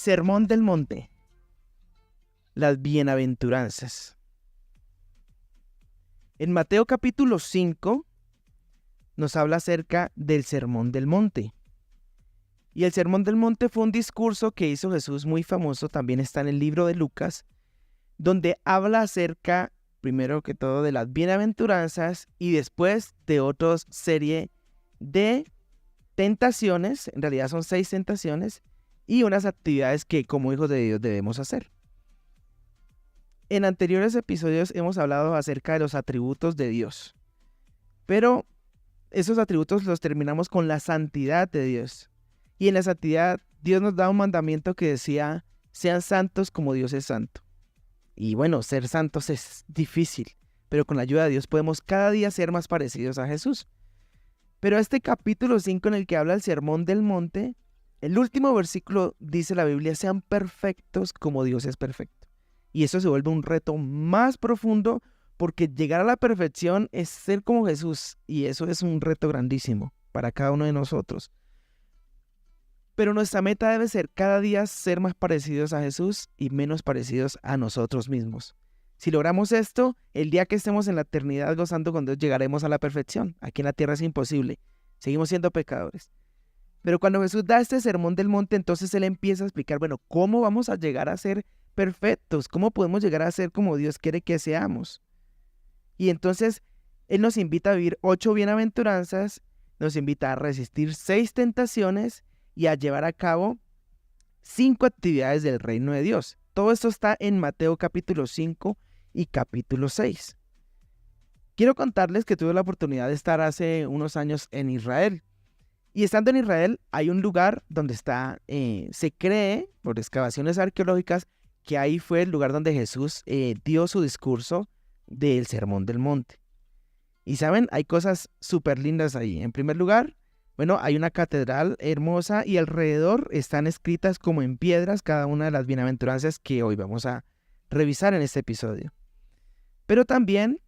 Sermón del Monte, las bienaventuranzas. En Mateo capítulo 5 nos habla acerca del Sermón del Monte. Y el Sermón del Monte fue un discurso que hizo Jesús muy famoso, también está en el libro de Lucas, donde habla acerca, primero que todo, de las bienaventuranzas y después de otra serie de tentaciones, en realidad son 6 tentaciones, y unas actividades que como hijos de Dios debemos hacer. En anteriores episodios hemos hablado acerca de los atributos de Dios, pero esos atributos los terminamos con la santidad de Dios. Y en la santidad Dios nos da un mandamiento que decía, sean santos como Dios es santo. Y bueno, ser santos es difícil, pero con la ayuda de Dios podemos cada día ser más parecidos a Jesús. Pero este capítulo 5 en el que habla el Sermón del Monte, el último versículo dice la Biblia, sean perfectos como Dios es perfecto. Y eso se vuelve un reto más profundo porque llegar a la perfección es ser como Jesús y eso es un reto grandísimo para cada uno de nosotros. Pero nuestra meta debe ser cada día ser más parecidos a Jesús y menos parecidos a nosotros mismos. Si logramos esto, el día que estemos en la eternidad gozando con Dios llegaremos a la perfección. Aquí en la tierra es imposible. Seguimos siendo pecadores. Pero cuando Jesús da este Sermón del Monte, entonces Él empieza a explicar, bueno, ¿cómo vamos a llegar a ser perfectos? ¿Cómo podemos llegar a ser como Dios quiere que seamos? Y entonces Él nos invita a vivir 8 bienaventuranzas, nos invita a resistir 6 tentaciones y a llevar a cabo 5 actividades del reino de Dios. Todo esto está en Mateo capítulo 5 y capítulo 6. Quiero contarles que tuve la oportunidad de estar hace unos años en Israel. Y estando en Israel hay un lugar donde se cree, por excavaciones arqueológicas, que ahí fue el lugar donde Jesús dio su discurso del Sermón del Monte. Y saben, hay cosas súper lindas ahí. En primer lugar, bueno, hay una catedral hermosa y alrededor están escritas como en piedras cada una de las bienaventuranzas que hoy vamos a revisar en este episodio. Pero también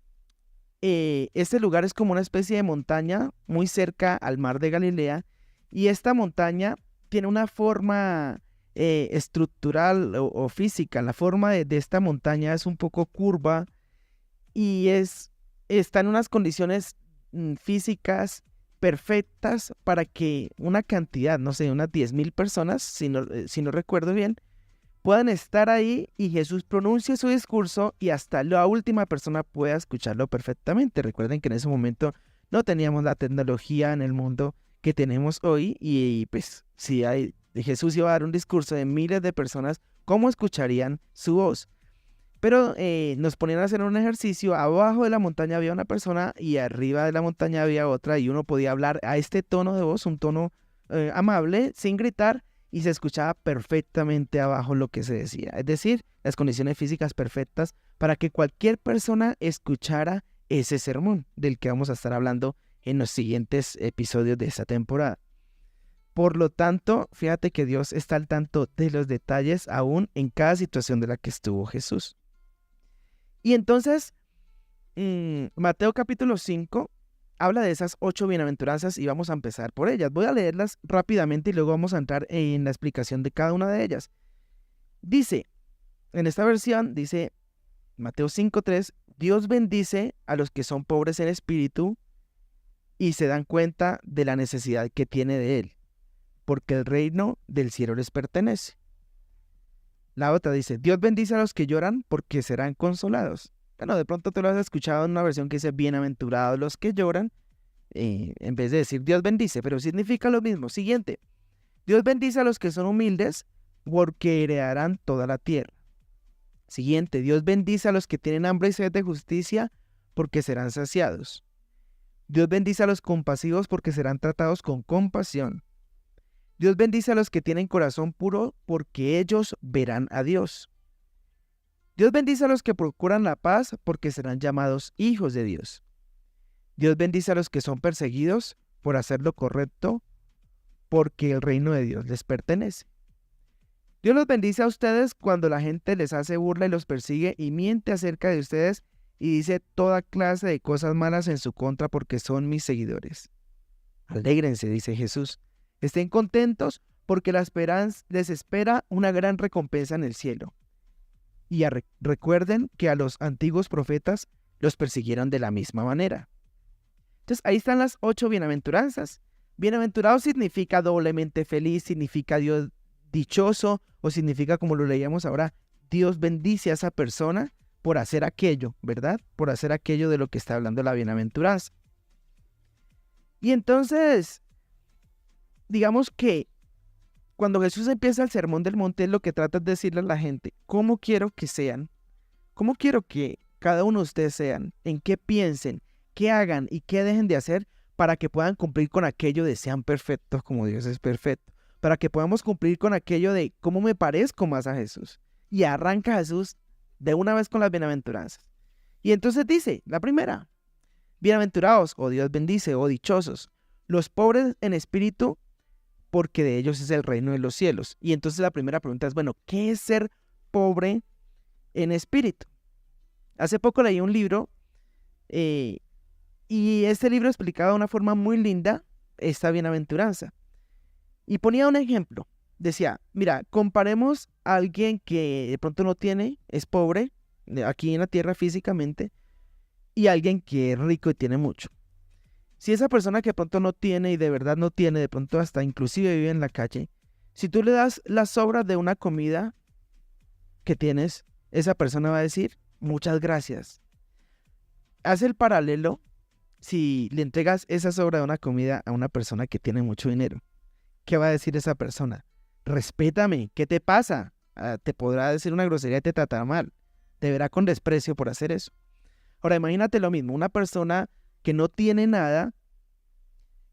este lugar es como una especie de montaña muy cerca al mar de Galilea y esta montaña tiene una forma estructural o física. La forma de esta montaña es un poco curva y está en unas condiciones físicas perfectas para que una cantidad, no sé, unas 10,000 personas, si no recuerdo bien, puedan estar ahí y Jesús pronuncie su discurso y hasta la última persona pueda escucharlo perfectamente. Recuerden que en ese momento no teníamos la tecnología en el mundo que tenemos hoy y pues si Jesús iba a dar un discurso de miles de personas, ¿cómo escucharían su voz? Pero nos ponían a hacer un ejercicio, abajo de la montaña había una persona y arriba de la montaña había otra y uno podía hablar a este tono de voz, un tono amable, sin gritar, y se escuchaba perfectamente abajo lo que se decía. Es decir, las condiciones físicas perfectas para que cualquier persona escuchara ese sermón del que vamos a estar hablando en los siguientes episodios de esta temporada. Por lo tanto, fíjate que Dios está al tanto de los detalles aún en cada situación de la que estuvo Jesús. Y entonces, Mateo capítulo 5 habla de esas 8 bienaventuranzas y vamos a empezar por ellas. Voy a leerlas rápidamente y luego vamos a entrar en la explicación de cada una de ellas. Dice, en esta versión, dice Mateo 5:3, Dios bendice a los que son pobres en espíritu y se dan cuenta de la necesidad que tiene de Él, porque el reino del cielo les pertenece. La otra dice, Dios bendice a los que lloran porque serán consolados. Bueno, de pronto tú lo has escuchado en una versión que dice, bienaventurados los que lloran, en vez de decir Dios bendice, pero significa lo mismo. Siguiente, Dios bendice a los que son humildes porque heredarán toda la tierra. Siguiente, Dios bendice a los que tienen hambre y sed de justicia porque serán saciados. Dios bendice a los compasivos porque serán tratados con compasión. Dios bendice a los que tienen corazón puro porque ellos verán a Dios. Dios bendice a los que procuran la paz porque serán llamados hijos de Dios. Dios bendice a los que son perseguidos por hacer lo correcto porque el reino de Dios les pertenece. Dios los bendice a ustedes cuando la gente les hace burla y los persigue y miente acerca de ustedes y dice toda clase de cosas malas en su contra porque son mis seguidores. Alégrense, dice Jesús. Estén contentos porque la esperanza les espera una gran recompensa en el cielo. Y recuerden que a los antiguos profetas los persiguieron de la misma manera. Entonces ahí están las 8 bienaventuranzas. Bienaventurado significa doblemente feliz, significa Dios dichoso, o significa, como lo leíamos ahora, Dios bendice a esa persona por hacer aquello, ¿verdad? Por hacer aquello de lo que está hablando la bienaventuranza. Y entonces, digamos que cuando Jesús empieza el Sermón del Monte, lo que trata es decirle a la gente, ¿cómo quiero que sean? ¿Cómo quiero que cada uno de ustedes sean? ¿En qué piensen? ¿Qué hagan? ¿Y qué dejen de hacer para que puedan cumplir con aquello de sean perfectos como Dios es perfecto? Para que podamos cumplir con aquello de cómo me parezco más a Jesús. Y arranca Jesús de una vez con las bienaventuranzas. Y entonces dice, la primera, bienaventurados, o Dios bendice, o dichosos, los pobres en espíritu, porque de ellos es el reino de los cielos. Y entonces la primera pregunta es, bueno, ¿qué es ser pobre en espíritu? Hace poco leí un libro y este libro explicaba de una forma muy linda esta bienaventuranza. Y ponía un ejemplo. Decía, mira, comparemos a alguien que de pronto no tiene, es pobre, aquí en la tierra físicamente, y alguien que es rico y tiene mucho. Si esa persona que de pronto no tiene y de verdad no tiene, de pronto hasta inclusive vive en la calle, si tú le das las sobras de una comida que tienes, esa persona va a decir, muchas gracias. Haz el paralelo si le entregas esa sobra de una comida a una persona que tiene mucho dinero. ¿Qué va a decir esa persona? Respétame, ¿qué te pasa? Te podrá decir una grosería y te tratará mal. Te verá con desprecio por hacer eso. Ahora imagínate lo mismo, una persona que no tiene nada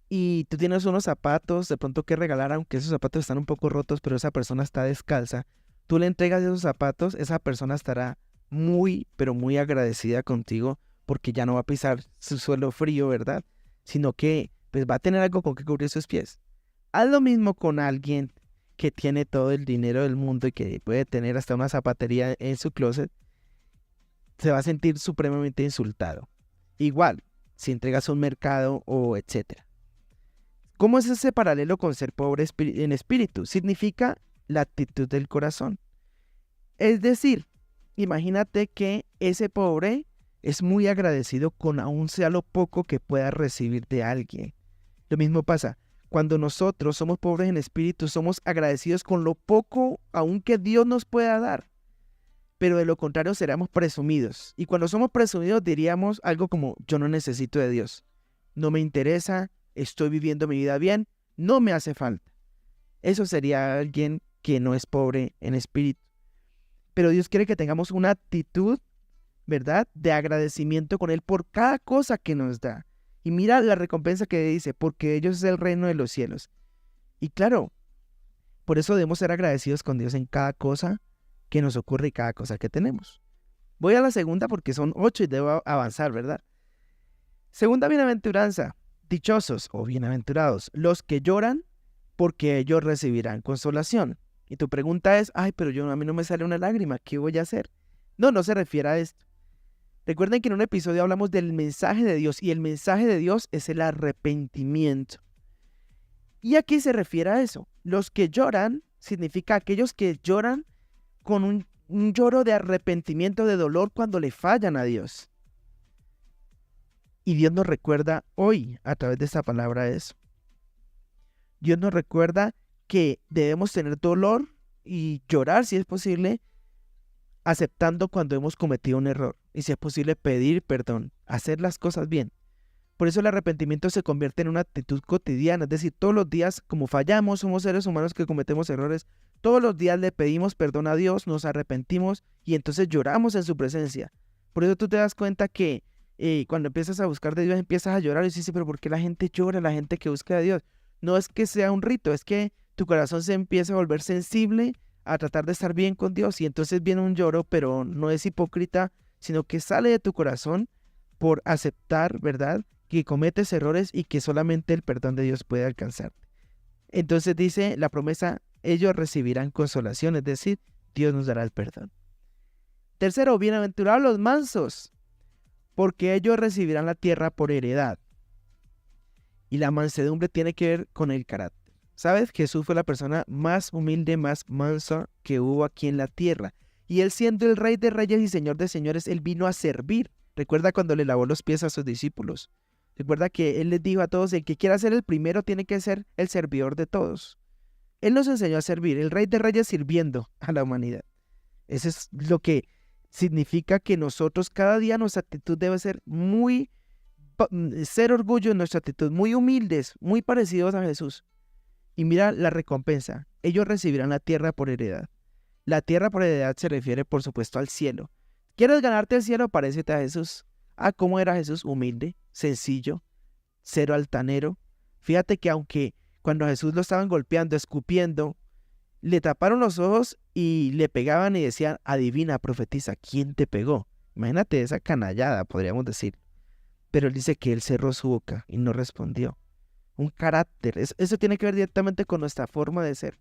y tú tienes unos zapatos de pronto que regalar, aunque esos zapatos están un poco rotos, pero esa persona está descalza. Tú le entregas esos zapatos, esa persona estará muy, pero muy agradecida contigo porque ya no va a pisar su suelo frío, ¿verdad? Sino que pues va a tener algo con que cubrir sus pies. Haz lo mismo con alguien que tiene todo el dinero del mundo y que puede tener hasta una zapatería en su closet, se va a sentir supremamente insultado. Igual, si entregas a un mercado o etcétera. ¿Cómo es ese paralelo con ser pobre en espíritu? Significa la actitud del corazón. Es decir, imagínate que ese pobre es muy agradecido con aún sea lo poco que pueda recibir de alguien. Lo mismo pasa. Cuando nosotros somos pobres en espíritu, somos agradecidos con lo poco aún que Dios nos pueda dar. Pero de lo contrario seremos presumidos. Y cuando somos presumidos diríamos algo como, yo no necesito de Dios. No me interesa, estoy viviendo mi vida bien, no me hace falta. Eso sería alguien que no es pobre en espíritu. Pero Dios quiere que tengamos una actitud, ¿verdad?, de agradecimiento con Él por cada cosa que nos da. Y mira la recompensa que dice, porque ellos es el reino de los cielos. Y claro, por eso debemos ser agradecidos con Dios en cada cosa que nos ocurre y cada cosa que tenemos. Voy a la segunda porque son 8 y debo avanzar, ¿verdad? Segunda bienaventuranza, dichosos o bienaventurados, los que lloran porque ellos recibirán consolación. Y tu pregunta es, ay, pero a mí no me sale una lágrima, ¿qué voy a hacer? No se refiere a esto. Recuerden que en un episodio hablamos del mensaje de Dios y el mensaje de Dios es el arrepentimiento. Y aquí se refiere a eso. Los que lloran significa aquellos que lloran con un lloro de arrepentimiento, de dolor cuando le fallan a Dios. Y Dios nos recuerda hoy a través de esta palabra eso. Dios nos recuerda que debemos tener dolor y llorar si es posible, aceptando cuando hemos cometido un error. Y si es posible pedir perdón, hacer las cosas bien. Por eso el arrepentimiento se convierte en una actitud cotidiana, es decir, todos los días como fallamos, somos seres humanos que cometemos errores, todos los días le pedimos perdón a Dios, nos arrepentimos y entonces lloramos en su presencia. Por eso tú te das cuenta que cuando empiezas a buscar de Dios empiezas a llorar y dices, pero ¿por qué la gente llora, la gente que busca de Dios? No es que sea un rito, es que tu corazón se empieza a volver sensible a tratar de estar bien con Dios y entonces viene un lloro, pero no es hipócrita, sino que sale de tu corazón por aceptar, ¿verdad?, que cometes errores y que solamente el perdón de Dios puede alcanzarte. Entonces dice la promesa, ellos recibirán consolación, es decir, Dios nos dará el perdón. Tercero, bienaventurados los mansos, porque ellos recibirán la tierra por heredad. Y la mansedumbre tiene que ver con el carácter. ¿Sabes? Jesús fue la persona más humilde, más mansa que hubo aquí en la tierra. Y él siendo el Rey de Reyes y Señor de Señores, él vino a servir. Recuerda cuando le lavó los pies a sus discípulos. Recuerda que él les dijo a todos, el que quiera ser el primero tiene que ser el servidor de todos. Él nos enseñó a servir, el Rey de Reyes sirviendo a la humanidad. Eso es lo que significa que nosotros cada día nuestra actitud debe ser ser orgullo en nuestra actitud, muy humildes, muy parecidos a Jesús. Y mira la recompensa, ellos recibirán la tierra por heredad. La tierra por heredad se refiere, por supuesto, al cielo. ¿Quieres ganarte el cielo? Parécete a Jesús. Ah, ¿cómo era Jesús? Humilde, sencillo, cero altanero. Fíjate que aunque cuando a Jesús lo estaban golpeando, escupiendo, le taparon los ojos y le pegaban y decían, adivina, profetiza, ¿quién te pegó? Imagínate esa canallada, podríamos decir. Pero él dice que él cerró su boca y no respondió. Un carácter, eso tiene que ver directamente con nuestra forma de ser.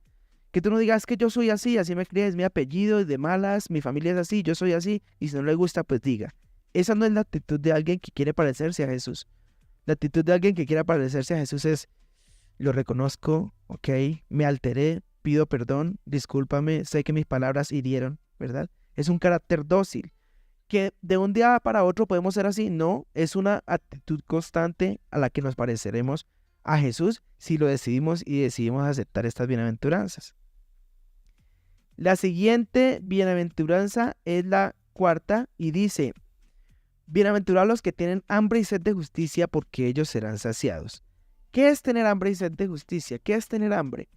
Que tú no digas que yo soy así, así me crié, es mi apellido, es de malas, mi familia es así, yo soy así, y si no le gusta, pues diga. Esa no es la actitud de alguien que quiere parecerse a Jesús. La actitud de alguien que quiera parecerse a Jesús es, lo reconozco, ok, me alteré, pido perdón, discúlpame, sé que mis palabras hirieron, ¿verdad? Es un carácter dócil. Que de un día para otro podemos ser así, no, es una actitud constante a la que nos pareceremos a Jesús si lo decidimos y decidimos aceptar estas bienaventuranzas. La siguiente bienaventuranza es la cuarta y dice, bienaventurados los que tienen hambre y sed de justicia porque ellos serán saciados. ¿Qué es tener hambre y sed de justicia? ¿Qué es tener hambre?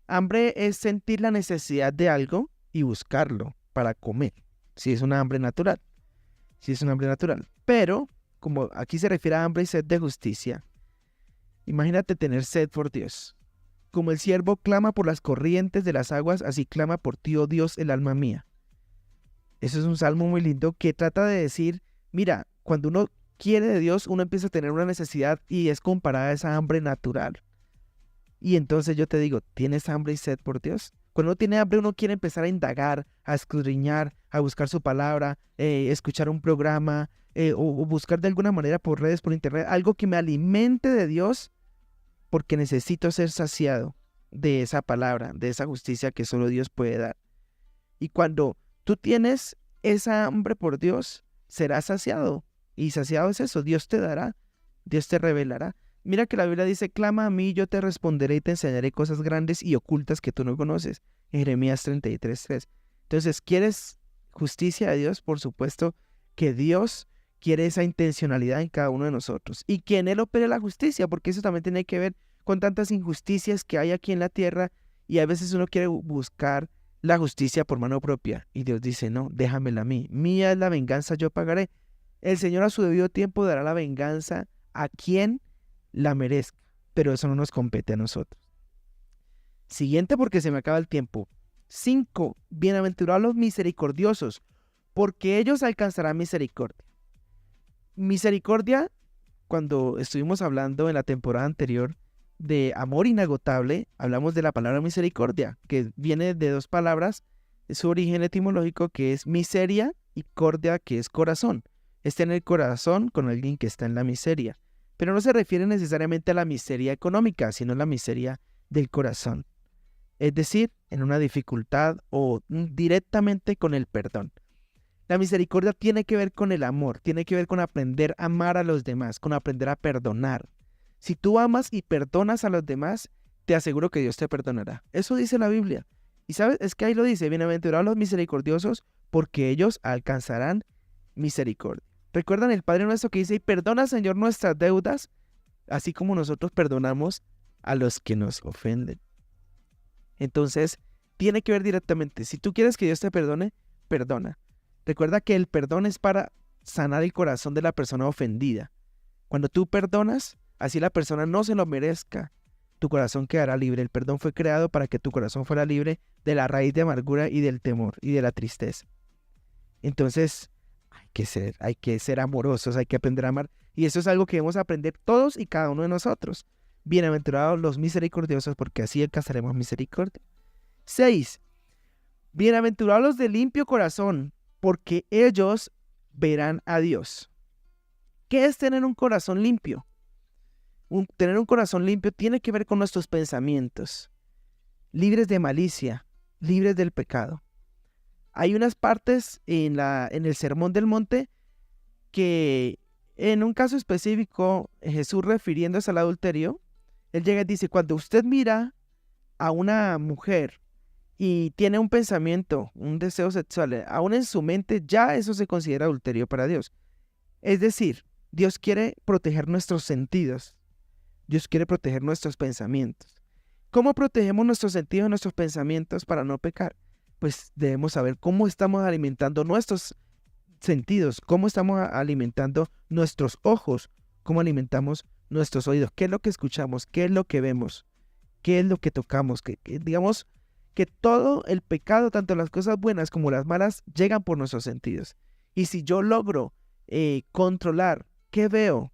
Hambre es sentir la necesidad de algo y buscarlo para comer, si es una hambre natural. Si es un hambre natural. Pero, como aquí se refiere a hambre y sed de justicia, imagínate tener sed por Dios. Como el siervo clama por las corrientes de las aguas, así clama por ti, oh Dios, el alma mía. Eso es un salmo muy lindo que trata de decir, mira, cuando uno quiere de Dios, uno empieza a tener una necesidad y es comparada a esa hambre natural. Y entonces yo te digo, ¿tienes hambre y sed por Dios? Cuando uno tiene hambre, uno quiere empezar a indagar, a escudriñar, a buscar su palabra, escuchar un programa o buscar de alguna manera por redes, por internet, algo que me alimente de Dios porque necesito ser saciado de esa palabra, de esa justicia que solo Dios puede dar. Y cuando tú tienes esa hambre por Dios, serás saciado. Y saciado es eso, Dios te dará, Dios te revelará. Mira que la Biblia dice, clama a mí, yo te responderé y te enseñaré cosas grandes y ocultas que tú no conoces. Jeremías 33:3. Entonces, ¿quieres justicia de Dios? Por supuesto que Dios quiere esa intencionalidad en cada uno de nosotros. Y que en Él opere la justicia, porque eso también tiene que ver con tantas injusticias que hay aquí en la tierra y a veces uno quiere buscar la justicia por mano propia. Y Dios dice, no, déjamela a mí. Mía es la venganza, yo pagaré. El Señor a su debido tiempo dará la venganza a quien la merezca, pero eso no nos compete a nosotros. Siguiente porque se me acaba el tiempo. 5. Bienaventurados los misericordiosos, porque ellos alcanzarán misericordia. Misericordia, cuando estuvimos hablando en la temporada anterior de amor inagotable, hablamos de la palabra misericordia, que viene de dos palabras, su origen etimológico que es miseria y cordia, que es corazón. Es tener corazón con alguien que está en la miseria. Pero no se refiere necesariamente a la miseria económica, sino a la miseria del corazón. Es decir, en una dificultad o directamente con el perdón. La misericordia tiene que ver con el amor, tiene que ver con aprender a amar a los demás, con aprender a perdonar. Si tú amas y perdonas a los demás, te aseguro que Dios te perdonará. Eso dice la Biblia. Y sabes, es que ahí lo dice, bienaventurados los misericordiosos, porque ellos alcanzarán misericordia. ¿Recuerdan el Padre Nuestro que dice, y perdona, Señor, nuestras deudas, así como nosotros perdonamos a los que nos ofenden? Entonces, tiene que ver directamente. Si tú quieres que Dios te perdone, perdona. Recuerda que el perdón es para sanar el corazón de la persona ofendida. Cuando tú perdonas, así la persona no se lo merezca, tu corazón quedará libre. El perdón fue creado para que tu corazón fuera libre de la raíz de amargura y del temor y de la tristeza. Entonces, hay que ser amorosos, hay que aprender a amar. Y eso es algo que debemos aprender todos y cada uno de nosotros. Bienaventurados los misericordiosos, porque así alcanzaremos misericordia. 6. Bienaventurados los de limpio corazón, porque ellos verán a Dios. ¿Qué es tener un corazón limpio? Tener un corazón limpio tiene que ver con nuestros pensamientos. libres de malicia, libres del pecado. Hay unas partes en el Sermón del Monte que en un caso específico, Jesús refiriéndose al adulterio, él llega y dice, cuando usted mira a una mujer y tiene un pensamiento, un deseo sexual, aún en su mente, ya eso se considera adulterio para Dios. Es decir, Dios quiere proteger nuestros sentidos, Dios quiere proteger nuestros pensamientos. ¿Cómo protegemos nuestros sentidos y nuestros pensamientos para no pecar? Pues debemos saber cómo estamos alimentando nuestros sentidos, cómo estamos alimentando nuestros ojos, cómo alimentamos nuestros oídos, qué es lo que escuchamos, qué es lo que vemos, qué es lo que tocamos, digamos que todo el pecado, tanto las cosas buenas como las malas, llegan por nuestros sentidos. Y si yo logro controlar qué veo,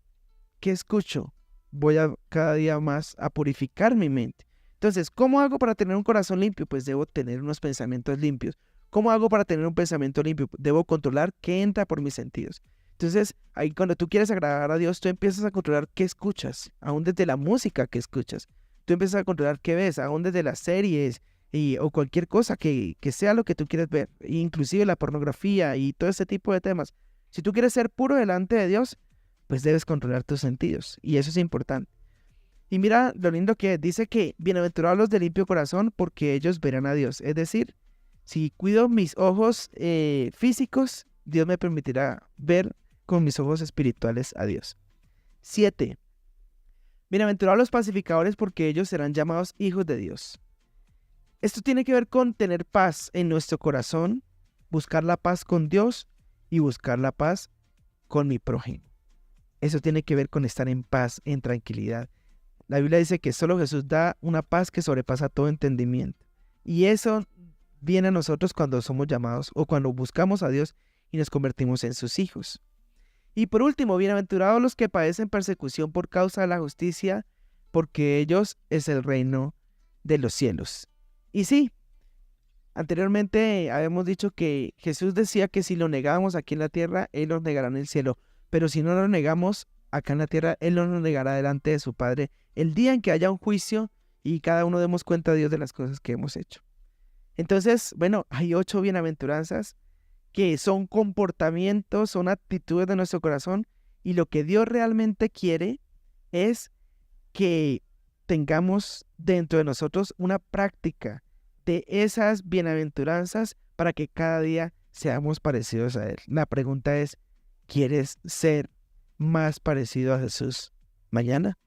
qué escucho, voy a cada día más a purificar mi mente. Entonces, ¿cómo hago para tener un corazón limpio? Pues debo tener unos pensamientos limpios. ¿Cómo hago para tener un pensamiento limpio? Debo controlar qué entra por mis sentidos. Entonces, ahí cuando tú quieres agradar a Dios, tú empiezas a controlar qué escuchas, aún desde la música que escuchas. Tú empiezas a controlar qué ves, aún desde las series o cualquier cosa que sea lo que tú quieres ver, inclusive la pornografía y todo ese tipo de temas. Si tú quieres ser puro delante de Dios, pues debes controlar tus sentidos, y eso es importante. Y mira lo lindo que dice que bienaventurados los de limpio corazón, porque ellos verán a Dios. Es decir, si cuido mis ojos físicos, Dios me permitirá ver con mis ojos espirituales a Dios. 7. Bienaventurados los pacificadores, porque ellos serán llamados hijos de Dios. Esto tiene que ver con tener paz en nuestro corazón, buscar la paz con Dios y buscar la paz con mi prójimo. Eso tiene que ver con estar en paz, en tranquilidad. La Biblia dice que solo Jesús da una paz que sobrepasa todo entendimiento. Y eso viene a nosotros cuando somos llamados o cuando buscamos a Dios y nos convertimos en sus hijos. Y por último, bienaventurados los que padecen persecución por causa de la justicia, porque ellos es el reino de los cielos. Y sí, anteriormente habíamos dicho que Jesús decía que si lo negábamos aquí en la tierra, Él nos negará en el cielo. Pero si no lo negamos acá en la tierra, Él no nos negará delante de su Padre el día en que haya un juicio y cada uno demos cuenta a Dios de las cosas que hemos hecho. Entonces, bueno, hay 8 bienaventuranzas que son comportamientos, son actitudes de nuestro corazón, y lo que Dios realmente quiere es que tengamos dentro de nosotros una práctica de esas bienaventuranzas para que cada día seamos parecidos a Él. La pregunta es, ¿quieres ser más parecido a Jesús mañana?